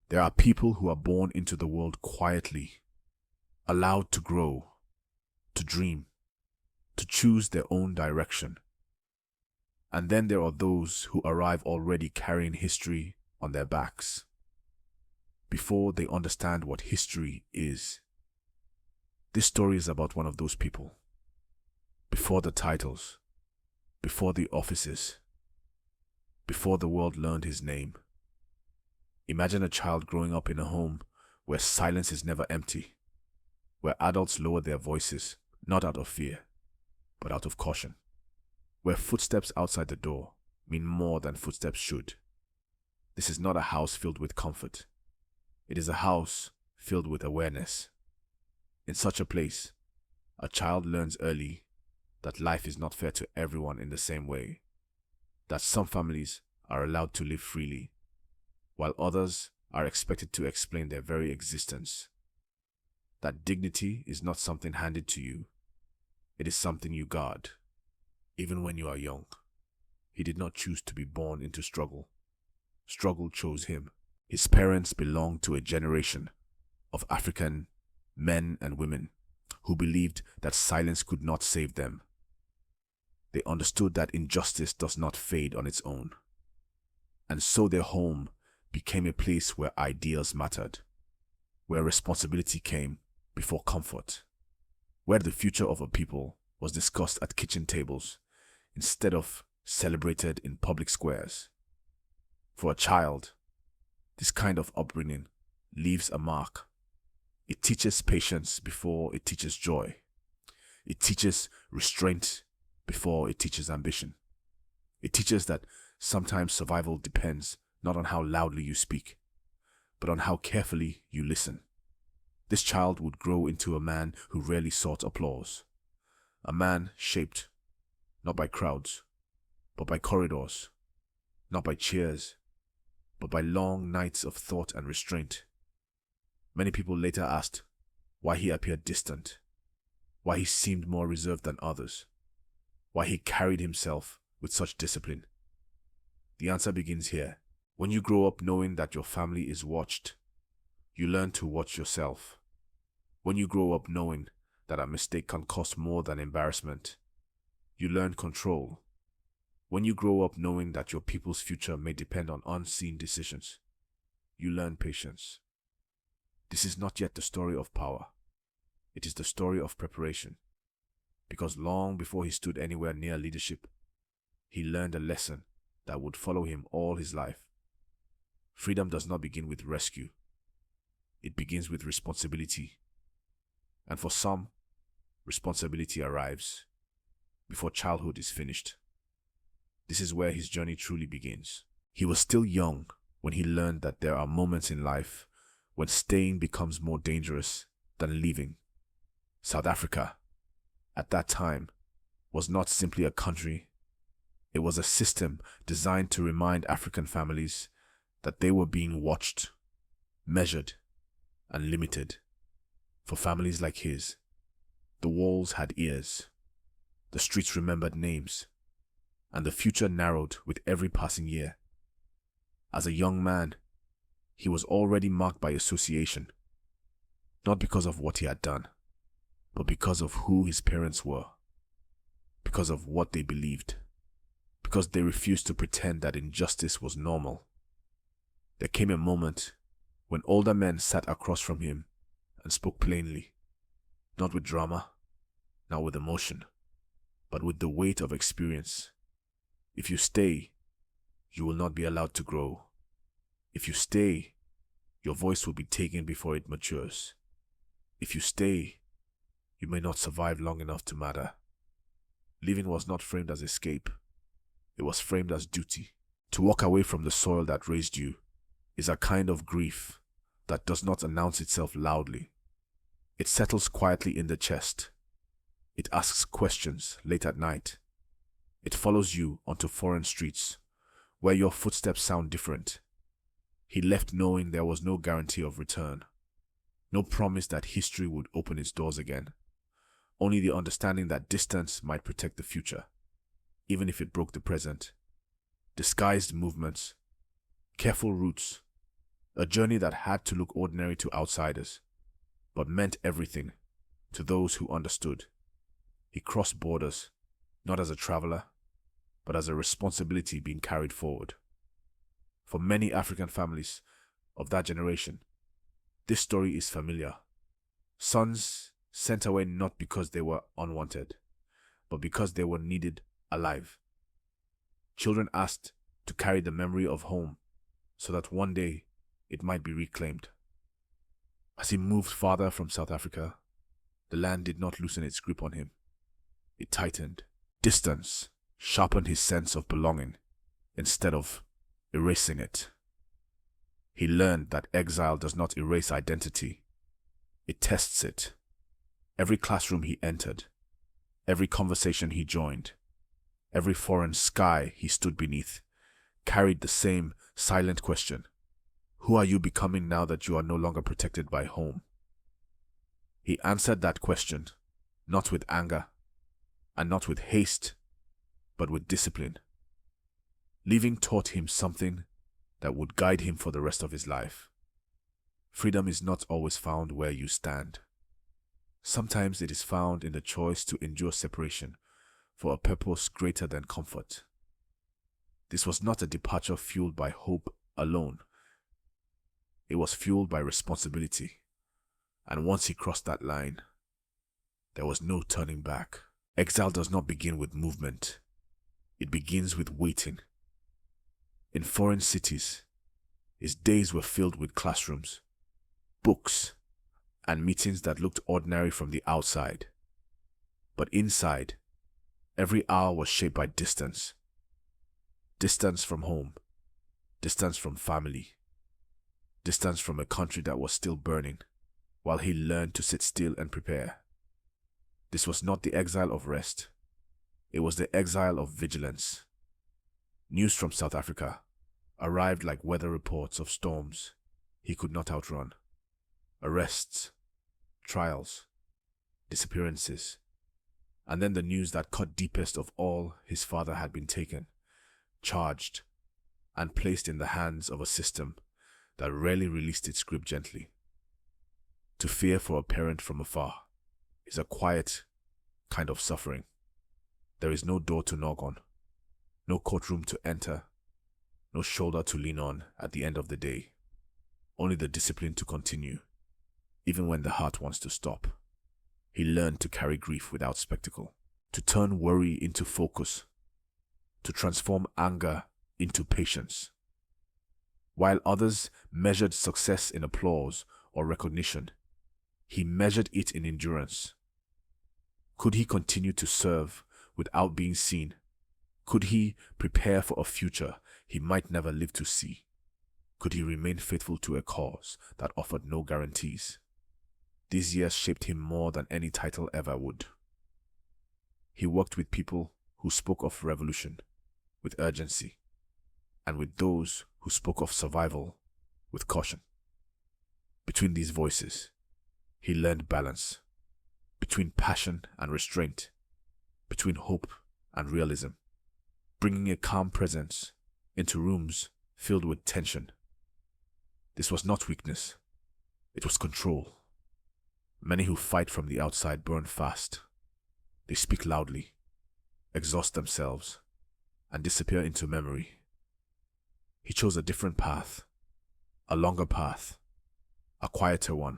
There are people who are born into the world quietly, allowed to grow, to dream, to choose their own direction. And then there are those who arrive already carrying history on their backs, before they understand what history is. This story is about one of those people. Before the titles, before the offices, before the world learned his name. Imagine a child growing up in a home where silence is never empty, where adults lower their voices, not out of fear, but out of caution, where footsteps outside the door mean more than footsteps should. This is not a house filled with comfort. It is a house filled with awareness. In such a place, a child learns early that life is not fair to everyone in the same way, that some families are allowed to live freely, while others are expected to explain their very existence, that dignity is not something handed to you, it is something you guard, even when you are young. He did not choose to be born into struggle. Struggle chose him. His parents belonged to a generation of African men and women who believed that silence could not save them. They understood that injustice does not fade on its own. And so their home became a place where ideas mattered, where responsibility came before comfort, where the future of a people was discussed at kitchen tables instead of celebrated in public squares. For a child, this kind of upbringing leaves a mark. It teaches patience before it teaches joy. It teaches restraint before it teaches ambition. It teaches that sometimes survival depends not on how loudly you speak, but on how carefully you listen. This child would grow into a man who rarely sought applause. A man shaped not by crowds, but by corridors, not by cheers, but by long nights of thought and restraint. Many people later asked why he appeared distant, why he seemed more reserved than others, why he carried himself with such discipline. The answer begins here. When you grow up knowing that your family is watched, you learn to watch yourself. When you grow up knowing that a mistake can cost more than embarrassment, you learn control. When you grow up knowing that your people's future may depend on unseen decisions, you learn patience. This is not yet the story of power. It is the story of preparation. Because long before he stood anywhere near leadership, he learned a lesson that would follow him all his life. Freedom does not begin with rescue. It begins with responsibility. And for some, responsibility arrives before childhood is finished. This is where his journey truly begins. He was still young when he learned that there are moments in life when staying becomes more dangerous than leaving. South Africa, at that time, was not simply a country. It was a system designed to remind African families that they were being watched, measured, and limited. For families like his, the walls had ears, the streets remembered names, and the future narrowed with every passing year. As a young man, he was already marked by association, not because of what he had done, but because of who his parents were, because of what they believed, because they refused to pretend that injustice was normal. There came a moment when older men sat across from him and spoke plainly, not with drama, not with emotion, but with the weight of experience. If you stay, you will not be allowed to grow. If you stay, your voice will be taken before it matures. If you stay, you may not survive long enough to matter. Living was not framed as escape. It was framed as duty. To walk away from the soil that raised you is a kind of grief that does not announce itself loudly. It settles quietly in the chest. It asks questions late at night. It follows you onto foreign streets where your footsteps sound different. He left knowing there was no guarantee of return, no promise that history would open its doors again, only the understanding that distance might protect the future, even if it broke the present. Disguised movements, careful routes, A journey that had to look ordinary to outsiders, but meant everything to those who understood. He crossed borders, not as a traveler, but as a responsibility being carried forward. For many African families of that generation, this story is familiar. Sons sent away not because they were unwanted, but because they were needed alive. Children asked to carry the memory of home so that one day it might be reclaimed. As he moved farther from South Africa, the land did not loosen its grip on him. It tightened. Distance sharpened his sense of belonging instead of erasing it. He learned that exile does not erase identity. It tests it. Every classroom he entered, every conversation he joined, every foreign sky he stood beneath, carried the same silent question. Who are you becoming now that you are no longer protected by home? He answered that question, not with anger, and not with haste, but with discipline. Leaving taught him something that would guide him for the rest of his life. Freedom is not always found where you stand. Sometimes it is found in the choice to endure separation for a purpose greater than comfort. This was not a departure fueled by hope alone. It was fueled by responsibility. And once he crossed that line, there was no turning back. Exile does not begin with movement. It begins with waiting. In foreign cities, his days were filled with classrooms, books, and meetings that looked ordinary from the outside. But inside, every hour was shaped by distance. Distance from home, distance from family, distance from a country that was still burning, while he learned to sit still and prepare. This was not the exile of rest. It was the exile of vigilance. News from South Africa arrived like weather reports of storms he could not outrun. Arrests, trials, disappearances, and then the news that cut deepest of all: his father had been taken, charged, and placed in the hands of a system that rarely released its grip gently. To fear for a parent from afar is a quiet kind of suffering. There is no door to knock on, no courtroom to enter, no shoulder to lean on at the end of the day. Only the discipline to continue, even when the heart wants to stop. He learned to carry grief without spectacle, to turn worry into focus, to transform anger into patience. While others measured success in applause or recognition, he measured it in endurance. Could he continue to serve without being seen? Could he prepare for a future he might never live to see? Could he remain faithful to a cause that offered no guarantees? These years shaped him more than any title ever would. He worked with people who spoke of revolution with urgency, and with those who spoke of survival with caution. Between these voices, he learned balance, between passion and restraint, between hope and realism, bringing a calm presence into rooms filled with tension. This was not weakness, it was control. Many who fight from the outside burn fast. They speak loudly, exhaust themselves, and disappear into memory. He chose a different path, a longer path, a quieter one.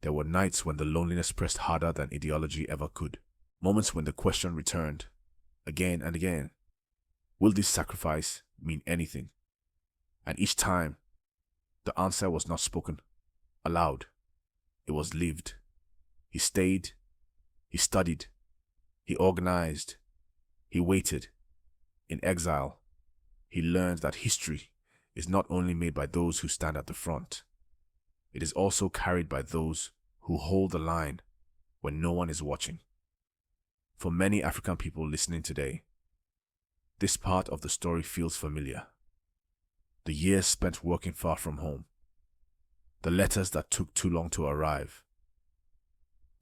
There were nights when the loneliness pressed harder than ideology ever could. Moments when the question returned, again and again, will this sacrifice mean anything? And each time, the answer was not spoken aloud. It was lived. He stayed, he studied, he organized, he waited. In exile, he learned that history is not only made by those who stand at the front, it is also carried by those who hold the line when no one is watching. For many African people listening today, this part of the story feels familiar. The years spent working far from home, the letters that took too long to arrive,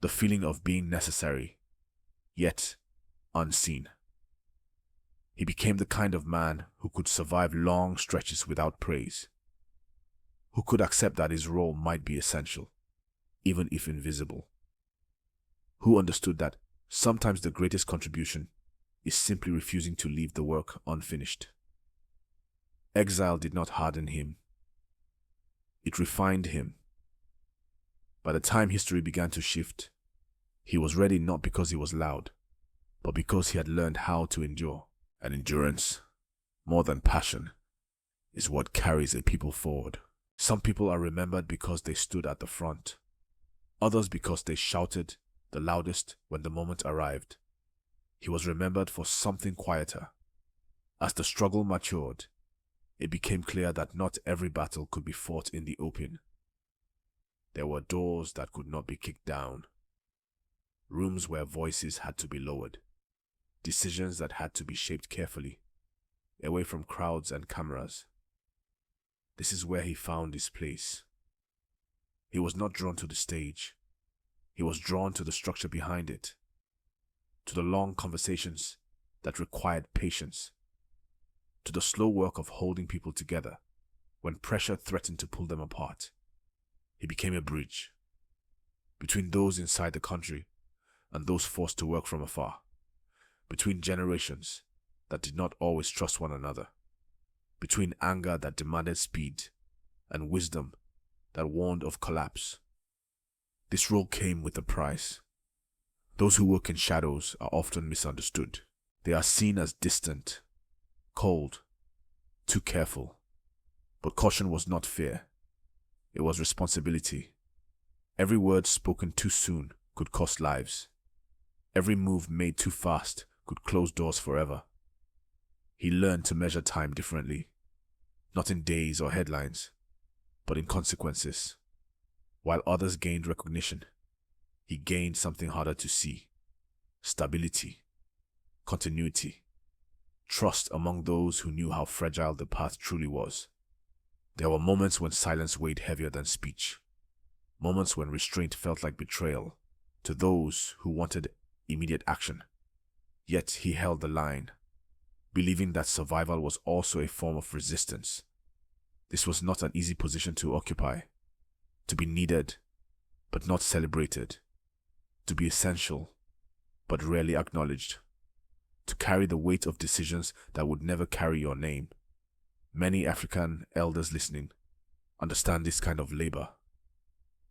the feeling of being necessary, yet unseen. He became the kind of man who could survive long stretches without praise. who could accept that his role might be essential, even if invisible, who understood that sometimes the greatest contribution is simply refusing to leave the work unfinished. Exile did not harden him. It refined him. By the time history began to shift, he was ready not because he was loud, but because he had learned how to endure. And endurance, more than passion, is what carries a people forward. Some people are remembered because they stood at the front, others because they shouted the loudest when the moment arrived. He was remembered for something quieter. As the struggle matured, it became clear that not every battle could be fought in the open. There were doors that could not be kicked down, rooms where voices had to be lowered, decisions that had to be shaped carefully, away from crowds and cameras. This is where he found his place. He was not drawn to the stage. He was drawn to the structure behind it, to the long conversations that required patience, to the slow work of holding people together when pressure threatened to pull them apart. He became a bridge between those inside the country and those forced to work from afar, between generations that did not always trust one another, between anger that demanded speed and wisdom that warned of collapse. This role came with a price. Those who work in shadows are often misunderstood. They are seen as distant, cold, too careful. But caution was not fear. It was responsibility. Every word spoken too soon could cost lives. Every move made too fast could close doors forever. He learned to measure time differently, not in days or headlines, but in consequences. While others gained recognition, he gained something harder to see: stability, continuity, trust among those who knew how fragile the path truly was. There were moments when silence weighed heavier than speech, moments when restraint felt like betrayal to those who wanted immediate action. Yet he held the line, believing that survival was also a form of resistance. This was not an easy position to occupy, to be needed, but not celebrated, to be essential, but rarely acknowledged, to carry the weight of decisions that would never carry your name. Many African elders listening understand this kind of labor,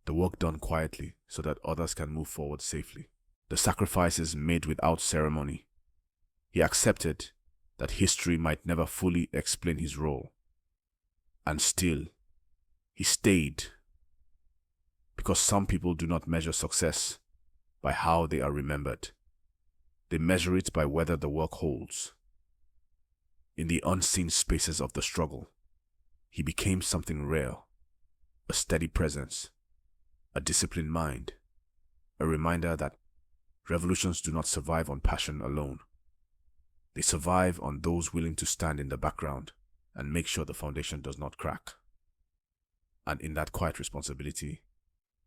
the work done quietly so that others can move forward safely, the sacrifices made without ceremony. He accepted that history might never fully explain his role, and still, he stayed. Because some people do not measure success by how they are remembered. They measure it by whether the work holds. In the unseen spaces of the struggle, he became something rare: a steady presence, a disciplined mind, a reminder that revolutions do not survive on passion alone. They survive on those willing to stand in the background and make sure the foundation does not crack. And in that quiet responsibility,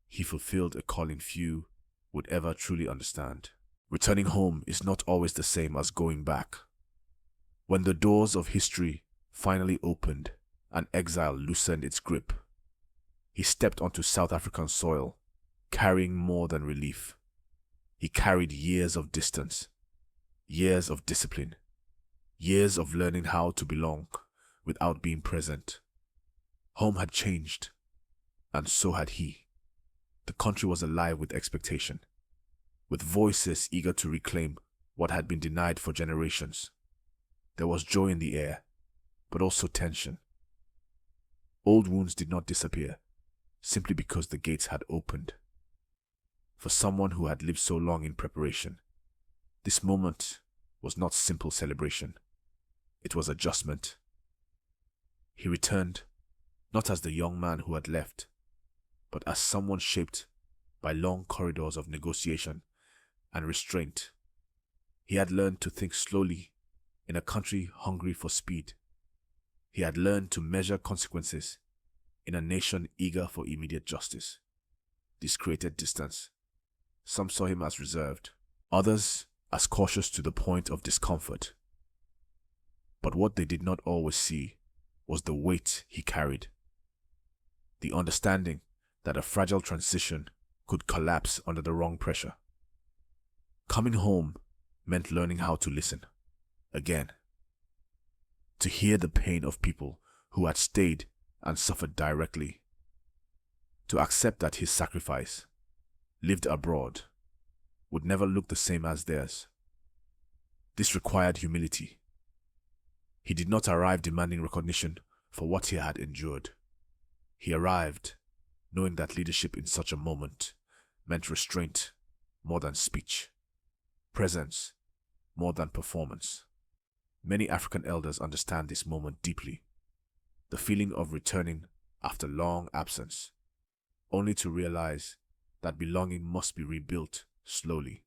he fulfilled a calling few would ever truly understand. Returning home is not always the same as going back. When the doors of history finally opened and exile loosened its grip, he stepped onto South African soil, carrying more than relief. He carried years of distance, years of discipline, years of learning how to belong without being present. Home had changed, and so had he. The country was alive with expectation, with voices eager to reclaim what had been denied for generations. There was joy in the air, but also tension. Old wounds did not disappear simply because the gates had opened. For someone who had lived so long in preparation, this moment was not simple celebration. It was adjustment. He returned, not as the young man who had left, but as someone shaped by long corridors of negotiation and restraint. He had learned to think slowly in a country hungry for speed. He had learned to measure consequences in a nation eager for immediate justice. This created distance. Some saw him as reserved, others as cautious to the point of discomfort. But what they did not always see was the weight he carried. the understanding that a fragile transition could collapse under the wrong pressure. Coming home meant learning how to listen again, to hear the pain of people who had stayed and suffered directly, to accept that his sacrifice, lived abroad, would never look the same as theirs. This required humility. He did not arrive demanding recognition for what he had endured. He arrived knowing that leadership in such a moment meant restraint more than speech, presence more than performance. Many African elders understand this moment deeply, the feeling of returning after long absence, only to realize that belonging must be rebuilt slowly.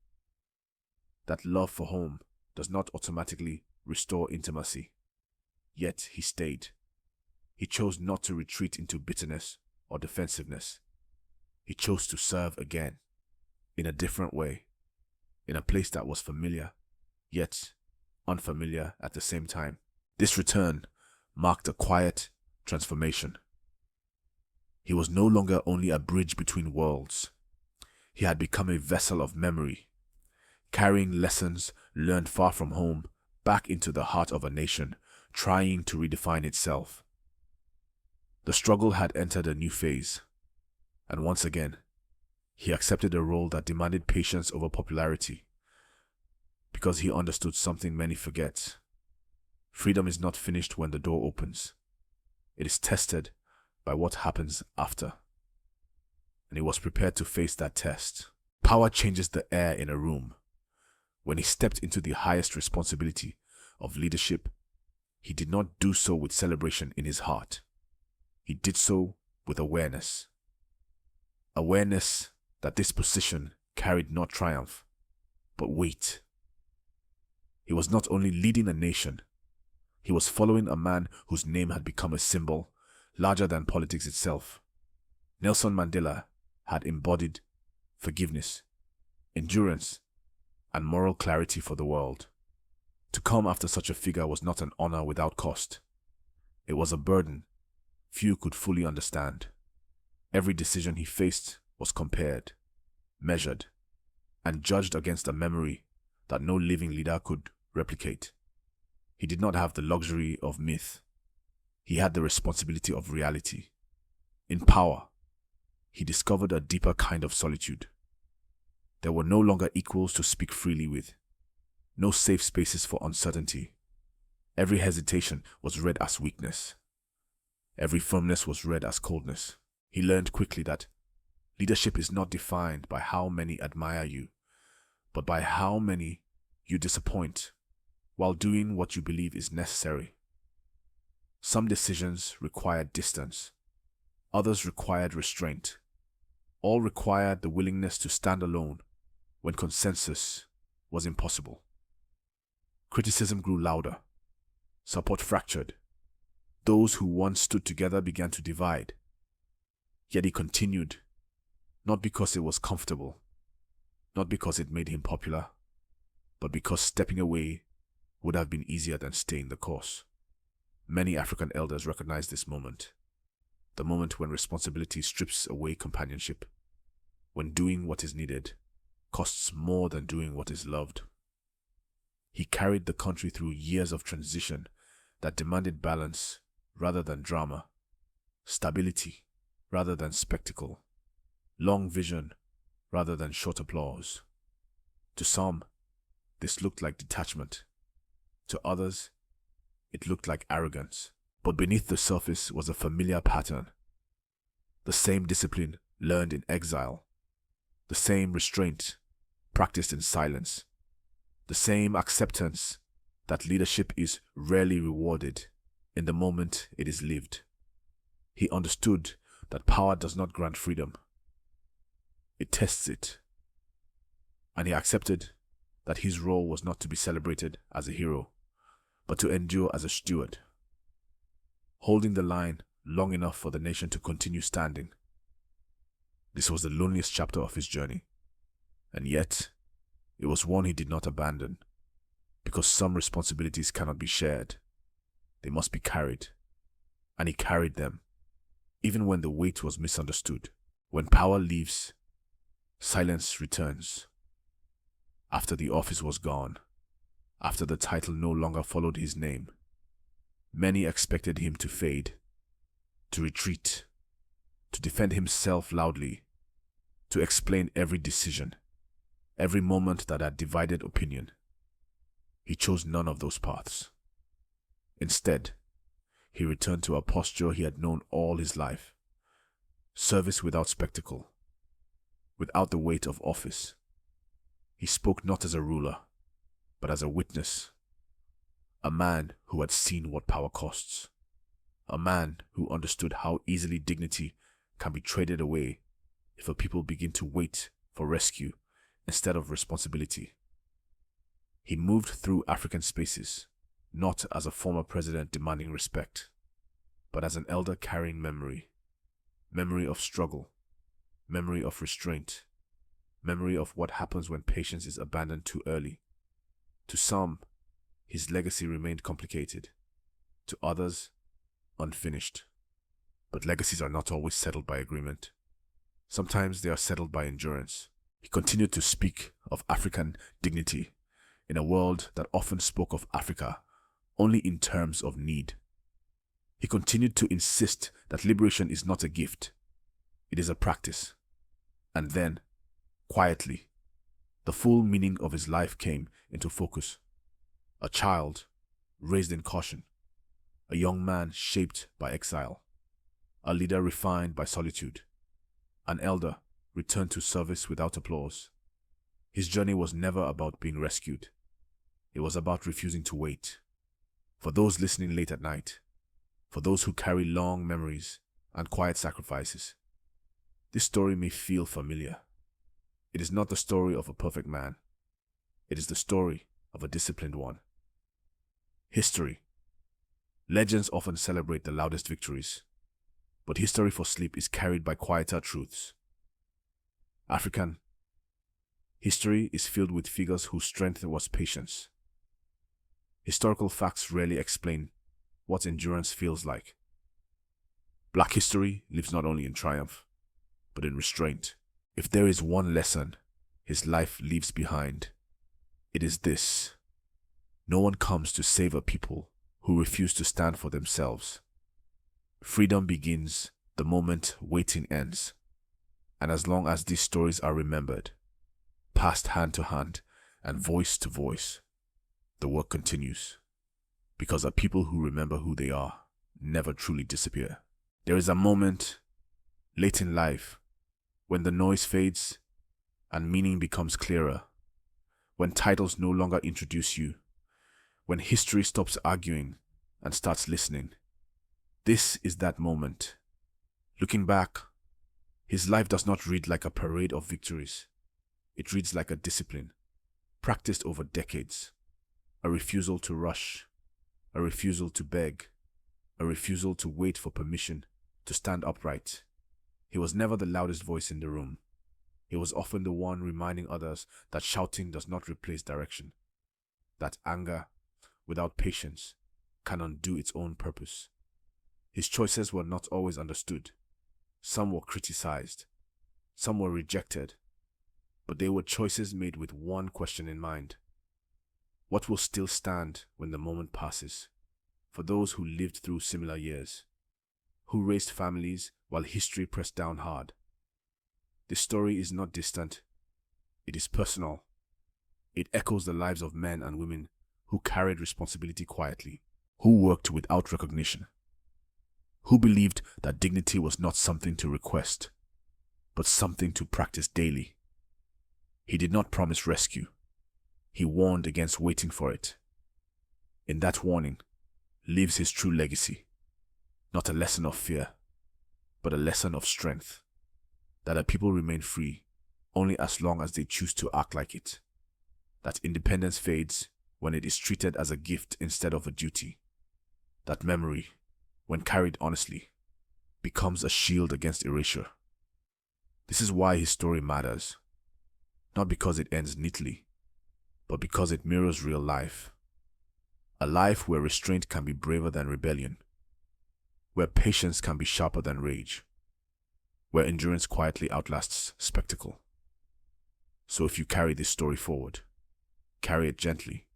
That love for home does not automatically restore intimacy. Yet he stayed. He chose not to retreat into bitterness or defensiveness. He chose to serve again, in a different way, in a place that was familiar, yet unfamiliar at the same time. This return marked a quiet transformation. He was no longer only a bridge between worlds. He had become a vessel of memory, carrying lessons learned far from home back into the heart of a nation trying to redefine itself. The struggle had entered a new phase, and once again, he accepted a role that demanded patience over popularity, because he understood something many forget. Freedom is not finished when the door opens. It is tested by what happens after. And he was prepared to face that test. Power changes the air in a room. When he stepped into the highest responsibility of leadership, he did not do so with celebration in his heart. He did so with awareness. Awareness that this position carried not triumph, but weight. He was not only leading a nation, he was following a man whose name had become a symbol larger than politics itself. Nelson Mandela had embodied forgiveness, endurance, and moral clarity for the world. To come after such a figure was not an honor without cost. It was a burden few could fully understand. Every decision he faced was compared, measured, and judged against a memory that no living leader could replicate. He did not have the luxury of myth. He had the responsibility of reality. In power, he discovered a deeper kind of solitude. There were no longer equals to speak freely with, no safe spaces for uncertainty. Every hesitation was read as weakness. Every firmness was read as coldness. He learned quickly that leadership is not defined by how many admire you, but by how many you disappoint while doing what you believe is necessary. Some decisions required distance. Others required restraint. All required the willingness to stand alone when consensus was impossible. Criticism grew louder. Support fractured. Those who once stood together began to divide. Yet he continued, not because it was comfortable, not because it made him popular, but because stepping away would have been easier than staying the course. Many African elders recognize this moment, the moment when responsibility strips away companionship, when doing what is needed costs more than doing what is loved. He carried the country through years of transition that demanded balance rather than drama, stability rather than spectacle, long vision rather than short applause. To some, this looked like detachment. To others, it looked like arrogance. But beneath the surface was a familiar pattern. The same discipline learned in exile, the same restraint practiced in silence, the same acceptance that leadership is rarely rewarded in the moment it is lived. He understood that power does not grant freedom. It tests it. And he accepted that his role was not to be celebrated as a hero, but to endure as a steward, holding the line long enough for the nation to continue standing. This was the loneliest chapter of his journey, and yet it was one he did not abandon, because some responsibilities cannot be shared. They must be carried, and he carried them even when the weight was misunderstood. When power leaves, silence returns. After the office was gone, after the title no longer followed his name, many expected him to fade, to retreat, to defend himself loudly, to explain every decision, every moment that had divided opinion. He chose none of those paths. Instead, he returned to a posture he had known all his life: service without spectacle, without the weight of office. He spoke not as a ruler, but as a witness, a man who had seen what power costs, a man who understood how easily dignity can be traded away if a people begin to wait for rescue instead of responsibility. He moved through African spaces, not as a former president demanding respect, but as an elder carrying memory. Memory of struggle, memory of restraint, memory of what happens when patience is abandoned too early. To some, his legacy remained complicated. To others, unfinished. But legacies are not always settled by agreement. Sometimes they are settled by endurance. He continued to speak of African dignity in a world that often spoke of Africa only in terms of need. He continued to insist that liberation is not a gift, it is a practice. And then, quietly, the full meaning of his life came into focus. A child raised in caution, a young man shaped by exile, a leader refined by solitude, an elder returned to service without applause. His journey was never about being rescued. It was about refusing to wait. For those listening late at night, for those who carry long memories and quiet sacrifices, this story may feel familiar. It is not the story of a perfect man. It is the story of a disciplined one. History. Legends often celebrate the loudest victories, but history for sleep is carried by quieter truths. African history is filled with figures whose strength was patience. Historical facts rarely explain what endurance feels like. Black history lives not only in triumph, but in restraint. If there is one lesson his life leaves behind, it is this: no one comes to save a people who refuse to stand for themselves. Freedom begins the moment waiting ends. And as long as these stories are remembered, passed hand to hand and voice to voice, the work continues. Because a people who remember who they are never truly disappear. There is a moment late in life when the noise fades and meaning becomes clearer, when titles no longer introduce you, when history stops arguing and starts listening. This is that moment. Looking back, his life does not read like a parade of victories. It reads like a discipline, practiced over decades. A refusal to rush, a refusal to beg, a refusal to wait for permission to stand upright. He was never the loudest voice in the room. He was often the one reminding others that shouting does not replace direction, that anger without patience can undo its own purpose. His choices were not always understood. Some were criticized, some were rejected, but they were choices made with one question in mind: what will still stand when the moment passes? For those who lived through similar years, who raised families while history pressed down hard. This story is not distant. It is personal. It echoes the lives of men and women who carried responsibility quietly, who worked without recognition, who believed that dignity was not something to request, but something to practice daily. He did not promise rescue. He warned against waiting for it. In that warning lives his true legacy, not a lesson of fear, but a lesson of strength, that a people remain free only as long as they choose to act like it, that independence fades when it is treated as a gift instead of a duty, that memory, when carried honestly, becomes a shield against erasure. This is why his story matters, not because it ends neatly, but because it mirrors real life. A life where restraint can be braver than rebellion. where patience can be sharper than rage, where endurance quietly outlasts spectacle. So if you carry this story forward, carry it gently.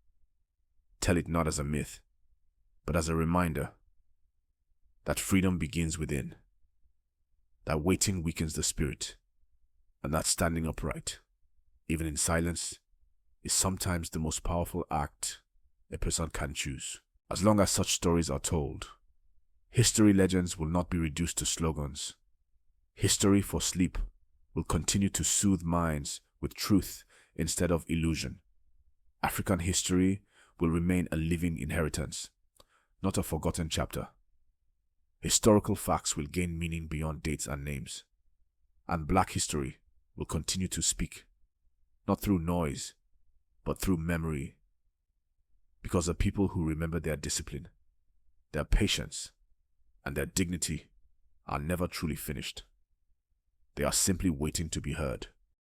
Tell it not as a myth, but as a reminder that freedom begins within, that waiting weakens the spirit, and that standing upright, even in silence, is sometimes the most powerful act a person can choose. As long as such stories are told, history legends will not be reduced to slogans. History for sleep will continue to soothe minds with truth instead of illusion. African history will remain a living inheritance, not a forgotten chapter. Historical facts will gain meaning beyond dates and names, and Black history will continue to speak, not through noise, but through memory, because the people who remember their discipline, their patience, and their dignity are never truly finished. They are simply waiting to be heard.